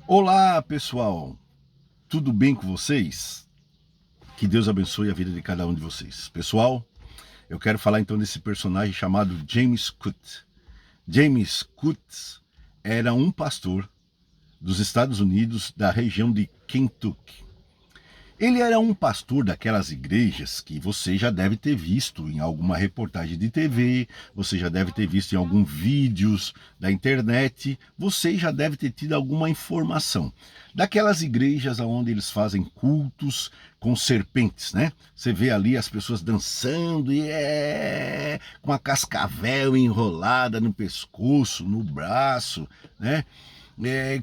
Olá, pessoal. Tudo bem com vocês? Que Deus abençoe a vida de cada um de vocês. Pessoal, eu quero falar então desse personagem chamado James Cook. James Cook era um pastor dos Estados Unidos da região de Kentucky. Ele era um pastor daquelas igrejas que você já deve ter visto em alguma reportagem de TV, você já deve ter visto em alguns vídeos da internet, você já deve ter tido alguma informação. Daquelas igrejas onde eles fazem cultos com serpentes, né? Você vê ali as pessoas dançando e com a cascavel enrolada no pescoço, no braço, né?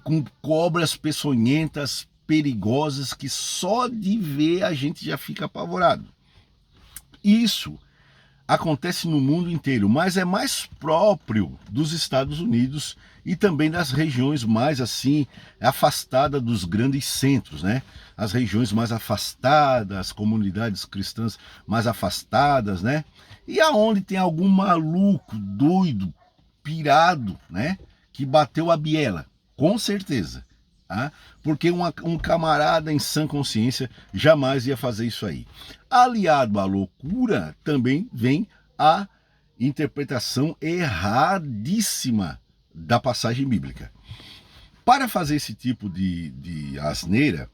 Com cobras peçonhentas perigosas que só de ver a gente já fica apavorado. Isso acontece no mundo inteiro, mas é mais próprio dos Estados Unidos e também das regiões mais assim afastadas dos grandes centros, né? As regiões mais afastadas, as comunidades cristãs mais afastadas, né? E aonde tem algum maluco, doido, pirado, né? Que bateu a biela, com certeza. Tá? Porque um camarada em sã consciência jamais ia fazer isso aí. Aliado à loucura, também vem a interpretação erradíssima da passagem bíblica. Para fazer esse tipo de asneira,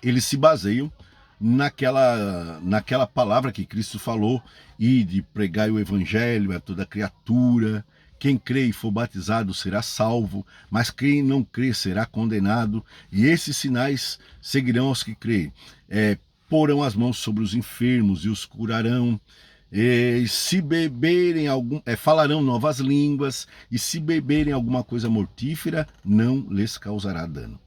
eles se baseiam naquela palavra que Cristo falou e de pregar o evangelho a toda criatura. Quem crê e for batizado será salvo, mas quem não crê será condenado. E esses sinais seguirão aos que creem. Porão as mãos sobre os enfermos e os curarão. Se beberem falarão novas línguas, e se beberem alguma coisa mortífera, não lhes causará dano.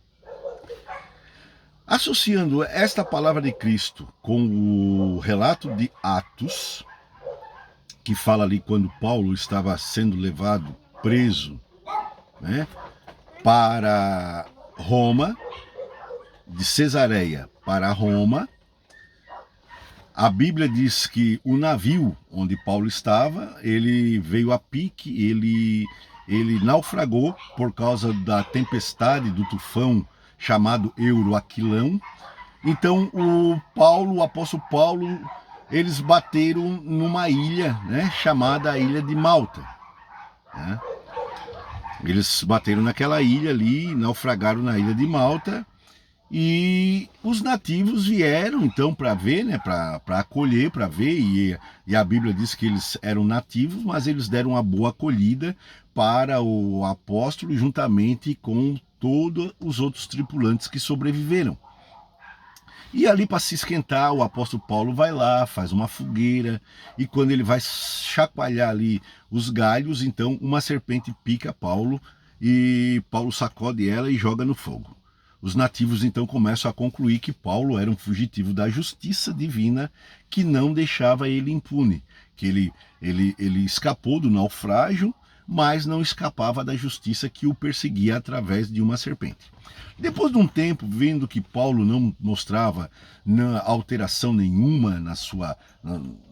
Associando esta palavra de Cristo com o relato de Atos, que fala ali quando Paulo estava sendo levado preso, né, para Roma, de Cesareia para Roma, a Bíblia diz que o navio onde Paulo estava, ele veio a pique, ele naufragou por causa da tempestade, do tufão chamado Euroaquilão. Então o apóstolo Paulo, eles bateram numa ilha, né, chamada a Ilha de Malta. Né? Eles bateram naquela ilha ali, naufragaram na Ilha de Malta, e os nativos vieram então para ver, né, para acolher, para ver, e a Bíblia diz que eles eram nativos, mas eles deram uma boa acolhida para o apóstolo juntamente com todos os outros tripulantes que sobreviveram. E ali, para se esquentar, o apóstolo Paulo vai lá, faz uma fogueira, e quando ele vai chacoalhar ali os galhos, então uma serpente pica Paulo, e Paulo sacode ela e joga no fogo. Os nativos então começam a concluir que Paulo era um fugitivo da justiça divina que não deixava ele impune, que ele escapou do naufrágio, mas não escapava da justiça que o perseguia através de uma serpente. Depois de um tempo, vendo que Paulo não mostrava alteração nenhuma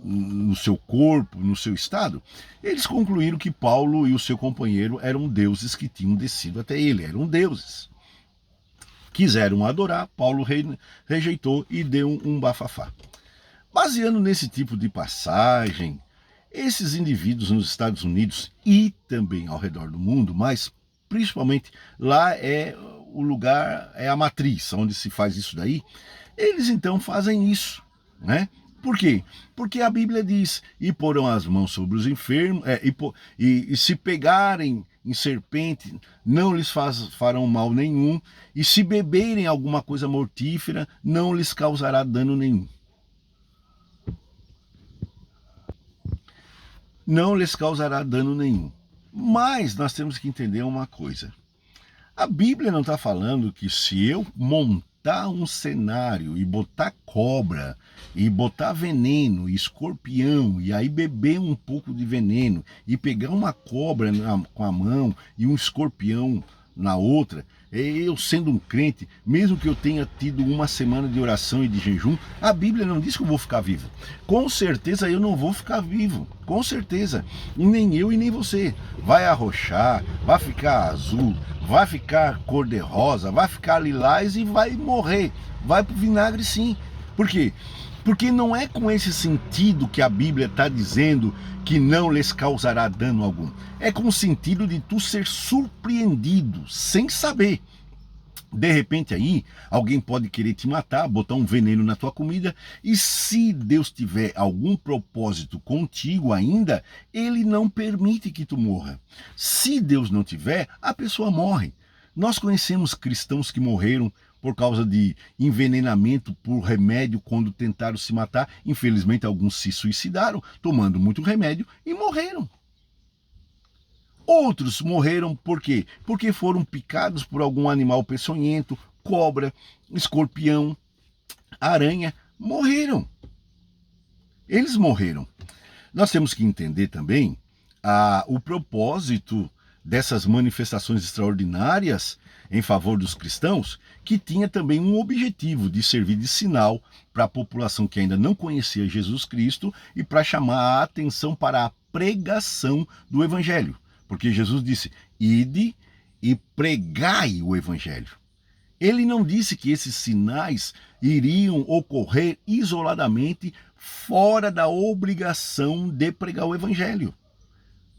no seu corpo, no seu estado, eles concluíram que Paulo e o seu companheiro eram deuses que tinham descido até ele, eram deuses. Quiseram adorar, Paulo rejeitou e deu um bafafá. Baseando nesse tipo de passagem, esses indivíduos nos Estados Unidos e também ao redor do mundo, mas principalmente lá é o lugar, é a matriz onde se faz isso daí, eles então fazem isso, né? Por quê? Porque a Bíblia diz, e porão as mãos sobre os enfermos, e se pegarem em serpente, não lhes farão mal nenhum, e se beberem alguma coisa mortífera, não lhes causará dano nenhum. Não lhes causará dano nenhum. Mas nós temos que entender uma coisa. A Bíblia não está falando que se eu montar um cenário e botar cobra, e botar veneno, e escorpião, e aí beber um pouco de veneno, e pegar uma cobra com a mão e um escorpião na outra, eu sendo um crente, mesmo que eu tenha tido uma semana de oração e de jejum, a Bíblia não diz que eu vou ficar vivo. Com certeza eu não vou ficar vivo, com certeza. Nem eu e nem você. Vai arrochar, vai ficar azul, vai ficar cor-de-rosa, vai ficar lilás e vai morrer. Vai pro vinagre sim. Por quê? Porque não é com esse sentido que a Bíblia está dizendo que não lhes causará dano algum. É com o sentido de tu ser surpreendido, sem saber. De repente aí, alguém pode querer te matar, botar um veneno na tua comida, e se Deus tiver algum propósito contigo ainda, Ele não permite que tu morra. Se Deus não tiver, a pessoa morre. Nós conhecemos cristãos que morreram por causa de envenenamento por remédio quando tentaram se matar. Infelizmente, alguns se suicidaram tomando muito remédio e morreram. Outros morreram por quê? Porque foram picados por algum animal peçonhento, cobra, escorpião, aranha. Morreram. Eles morreram. Nós temos que entender também o propósito dessas manifestações extraordinárias em favor dos cristãos, que tinha também um objetivo de servir de sinal para a população que ainda não conhecia Jesus Cristo e para chamar a atenção para a pregação do Evangelho. Porque Jesus disse, ide e pregai o Evangelho. Ele não disse que esses sinais iriam ocorrer isoladamente fora da obrigação de pregar o Evangelho.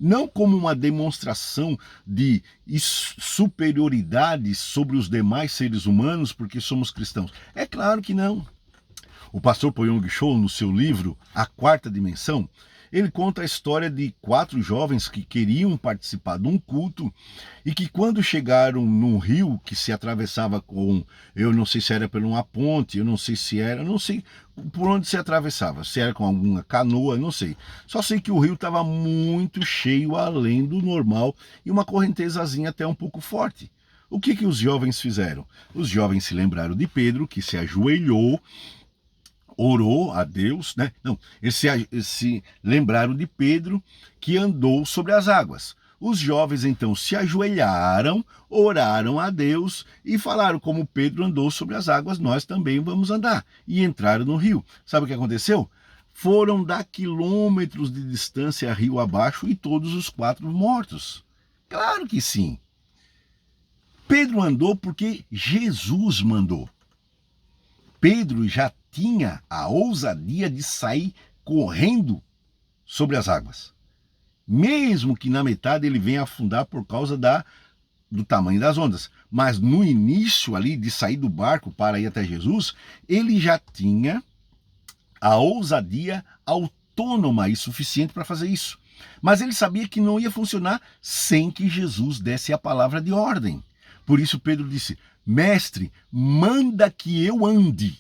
Não como uma demonstração de superioridade sobre os demais seres humanos porque somos cristãos. É claro que não. O pastor Poyong Cho, no seu livro A Quarta Dimensão, ele conta a história de 4 jovens que queriam participar de um culto e que quando chegaram num rio que se atravessava com, eu não sei se era por uma ponte, eu não sei por onde se atravessava, se era com alguma canoa, não sei. Só sei que o rio estava muito cheio além do normal e uma correntezazinha até um pouco forte. O que os jovens fizeram? Os jovens se lembraram de Pedro, que se ajoelhou, orou a Deus, né? Não, eles se lembraram de Pedro, que andou sobre as águas. Os jovens então se ajoelharam, oraram a Deus e falaram, como Pedro andou sobre as águas, nós também vamos andar. E entraram no rio. Sabe o que aconteceu? Foram dar quilômetros de distância rio abaixo e todos os 4 mortos. Claro que sim. Pedro andou porque Jesus mandou. Pedro já tinha a ousadia de sair correndo sobre as águas. Mesmo que na metade ele venha afundar por causa do tamanho das ondas. Mas no início ali de sair do barco para ir até Jesus, ele já tinha a ousadia autônoma e suficiente para fazer isso. Mas ele sabia que não ia funcionar sem que Jesus desse a palavra de ordem. Por isso Pedro disse, mestre, manda que eu ande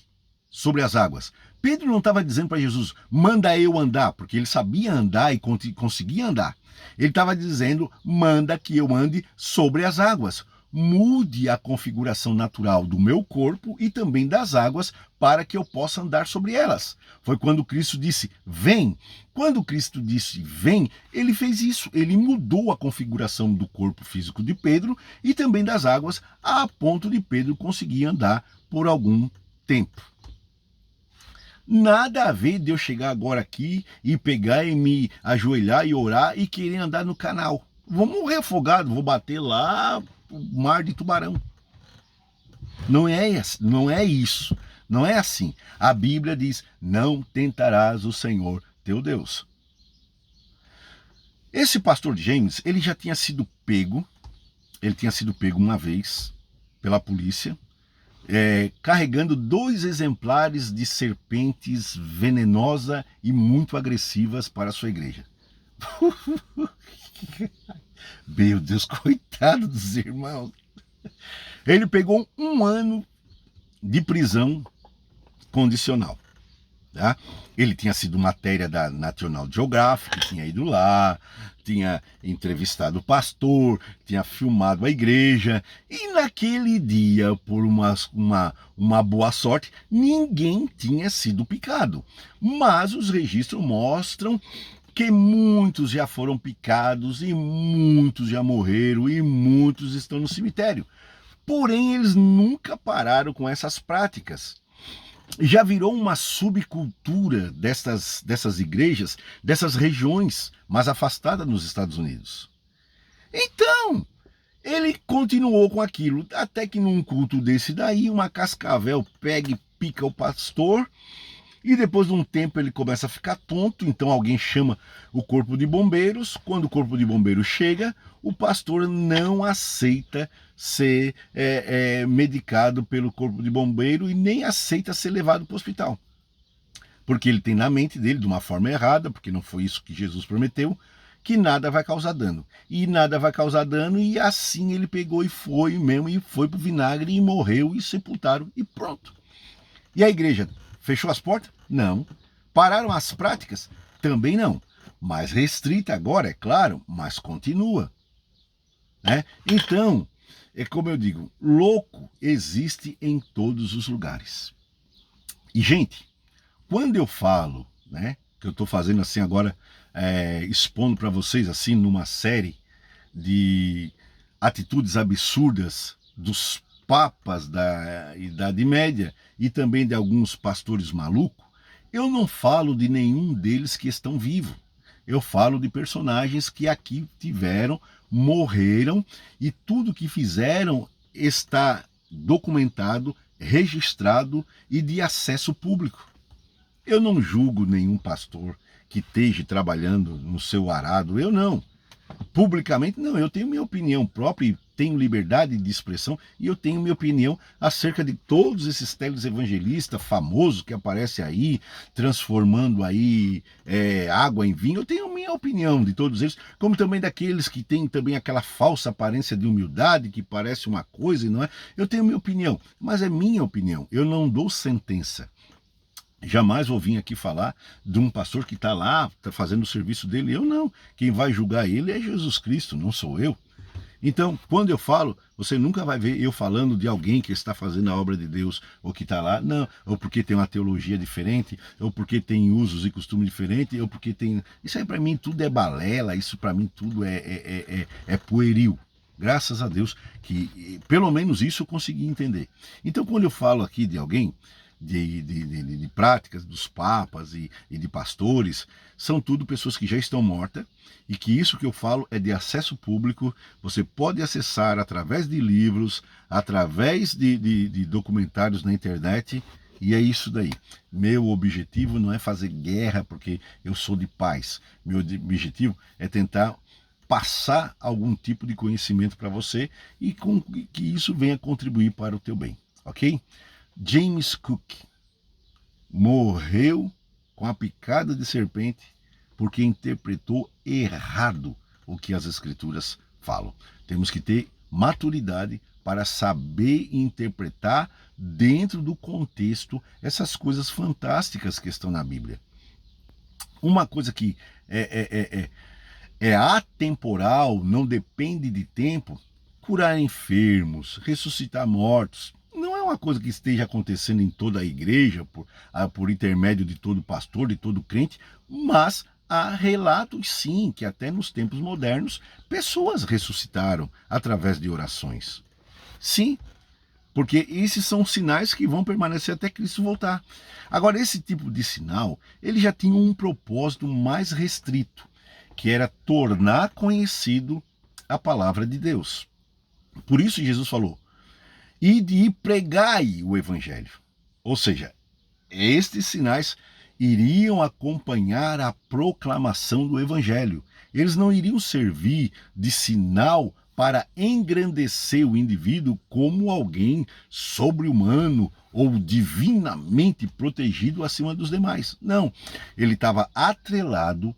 sobre as águas. Pedro não estava dizendo para Jesus, manda eu andar, porque ele sabia andar e conseguia andar. Ele estava dizendo, manda que eu ande sobre as águas. Mude a configuração natural do meu corpo e também das águas para que eu possa andar sobre elas. Foi quando Cristo disse, vem. Quando Cristo disse, vem, ele fez isso. Ele mudou a configuração do corpo físico de Pedro e também das águas, a ponto de Pedro conseguir andar por algum tempo. Nada a ver de eu chegar agora aqui e pegar e me ajoelhar e orar e querer andar no canal. Vou morrer afogado, vou bater lá no mar de tubarão. Não é isso. Não é assim. A Bíblia diz, não tentarás o Senhor teu Deus. Esse pastor James, ele já tinha sido pego, uma vez pela polícia, carregando 2 exemplares de serpentes venenosas e muito agressivas para a sua igreja. Meu Deus, coitado dos irmãos. Ele pegou 1 ano de prisão condicional. Tá? Ele tinha sido matéria da National Geographic, tinha ido lá, tinha entrevistado o pastor, tinha filmado a igreja, e naquele dia, por uma boa sorte, ninguém tinha sido picado. Mas os registros mostram porque muitos já foram picados e muitos já morreram e muitos estão no cemitério. Porém, eles nunca pararam com essas práticas. Já virou uma subcultura dessas igrejas, dessas regiões mais afastadas nos Estados Unidos. Então, ele continuou com aquilo, até que num culto desse daí, uma cascavel pega e pica o pastor, e depois de um tempo ele começa a ficar tonto, então alguém chama o corpo de bombeiros. Quando o corpo de bombeiros chega, o pastor não aceita ser medicado pelo corpo de bombeiro e nem aceita ser levado para o hospital. Porque ele tem na mente dele, de uma forma errada, porque não foi isso que Jesus prometeu, que nada vai causar dano. E nada vai causar dano, e assim ele pegou e foi mesmo, e foi pro vinagre, e morreu, e sepultaram, e pronto. E a igreja fechou as portas? Não. Pararam as práticas? Também não. Mais restrita agora, é claro, mas continua. Né? Então, é como eu digo, louco existe em todos os lugares. E, gente, quando eu falo, né, que eu estou fazendo assim agora, expondo para vocês assim numa série de atitudes absurdas dos papas da Idade Média e também de alguns pastores malucos, eu não falo de nenhum deles que estão vivos. Eu falo de personagens que aqui tiveram, morreram, e tudo que fizeram está documentado, registrado e de acesso público. Eu não julgo nenhum pastor que esteja trabalhando no seu arado, eu não. Publicamente, não, eu tenho minha opinião própria e tenho liberdade de expressão, e eu tenho minha opinião acerca de todos esses televangelistas famosos que aparecem aí, transformando aí água em vinho. Eu tenho minha opinião de todos eles, como também daqueles que têm também aquela falsa aparência de humildade, que parece uma coisa e não é. Eu tenho minha opinião, mas é minha opinião, eu não dou sentença. Jamais vou vir aqui falar de um pastor que está lá, está fazendo o serviço dele. Eu não. Quem vai julgar ele é Jesus Cristo, não sou eu. Então, quando eu falo, você nunca vai ver eu falando de alguém que está fazendo a obra de Deus, ou que está lá, não, ou porque tem uma teologia diferente, ou porque tem usos e costumes diferentes, ou porque tem... Isso aí para mim tudo é balela, isso para mim tudo é pueril. Graças a Deus que pelo menos isso eu consegui entender. Então, quando eu falo aqui de alguém, de práticas dos papas e de pastores, são tudo pessoas que já estão mortas, e que isso que eu falo é de acesso público. Você pode acessar através de livros, através de documentários na internet, e é isso daí. Meu objetivo não é fazer guerra porque eu sou de paz. Meu objetivo é tentar passar algum tipo de conhecimento para você, e com que isso venha contribuir para o teu bem, ok? James Cook morreu com a picada de serpente porque interpretou errado o que as escrituras falam. Temos que ter maturidade para saber interpretar dentro do contexto essas coisas fantásticas que estão na Bíblia. Uma coisa que é atemporal, não depende de tempo, curar enfermos, ressuscitar mortos, não é uma coisa que esteja acontecendo em toda a igreja, por intermédio de todo pastor, de todo crente, mas há relatos sim, que até nos tempos modernos, pessoas ressuscitaram através de orações. Sim, porque esses são sinais que vão permanecer até Cristo voltar. Agora, esse tipo de sinal, ele já tinha um propósito mais restrito, que era tornar conhecido a palavra de Deus. Por isso Jesus falou, ide e pregai o evangelho. Ou seja, estes sinais iriam acompanhar a proclamação do evangelho. Eles não iriam servir de sinal para engrandecer o indivíduo como alguém sobre-humano ou divinamente protegido acima dos demais. Não, ele estava atrelado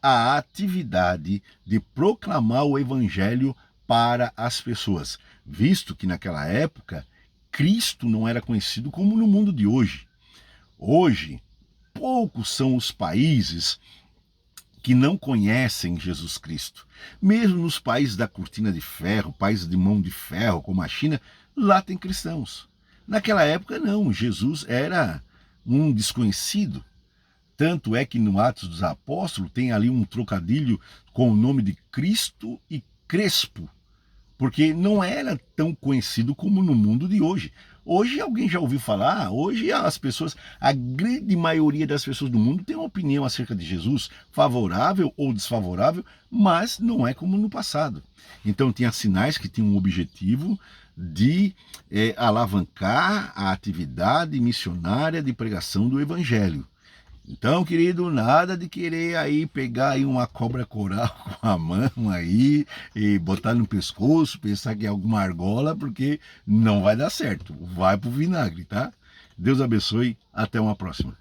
à atividade de proclamar o evangelho para as pessoas, visto que naquela época Cristo não era conhecido como no mundo de hoje. Hoje, poucos são os países que não conhecem Jesus Cristo. Mesmo nos países da cortina de ferro, países de mão de ferro, como a China, lá tem cristãos. Naquela época não, Jesus era um desconhecido. Tanto é que no Atos dos Apóstolos tem ali um trocadilho com o nome de Cristo e Crespo, porque não era tão conhecido como no mundo de hoje. Hoje alguém já ouviu falar? Hoje as pessoas, a grande maioria das pessoas do mundo tem uma opinião acerca de Jesus, favorável ou desfavorável, mas não é como no passado. Então tinha sinais que tinham um objetivo de alavancar a atividade missionária de pregação do Evangelho. Então, querido, nada de querer aí pegar aí uma cobra coral com a mão aí e botar no pescoço, pensar que é alguma argola, porque não vai dar certo. Vai pro vinagre, tá? Deus abençoe, até uma próxima.